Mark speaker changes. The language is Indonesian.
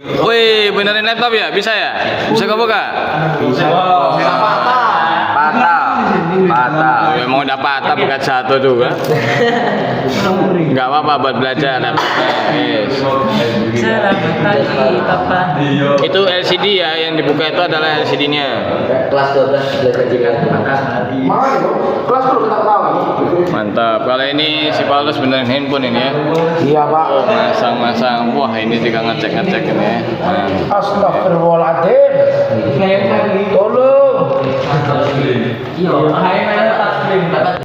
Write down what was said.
Speaker 1: Wih, benerin laptop ya? Bisa ya? Bisa kebuka?
Speaker 2: Bisa.
Speaker 1: Patah. Memang udah patah bukan satu juga. Enggak apa-apa buat belajar laptopnya. Yes.
Speaker 3: Selamat pagi, Papa.
Speaker 1: Itu LCD ya, yang dibuka itu adalah LCD-nya.
Speaker 2: Kelas 12 belajar juga. Kelas 10 kita tahu.
Speaker 1: Mantap. Kalau ini si Paulus benerin handphone ini ya.
Speaker 4: Iya pak.
Speaker 1: Oh, masang-masang. Wah, ini juga ngecek-ngecek ini ya.
Speaker 4: Astagfirullahaladzim. Tolong.
Speaker 3: Iya, hai mana tak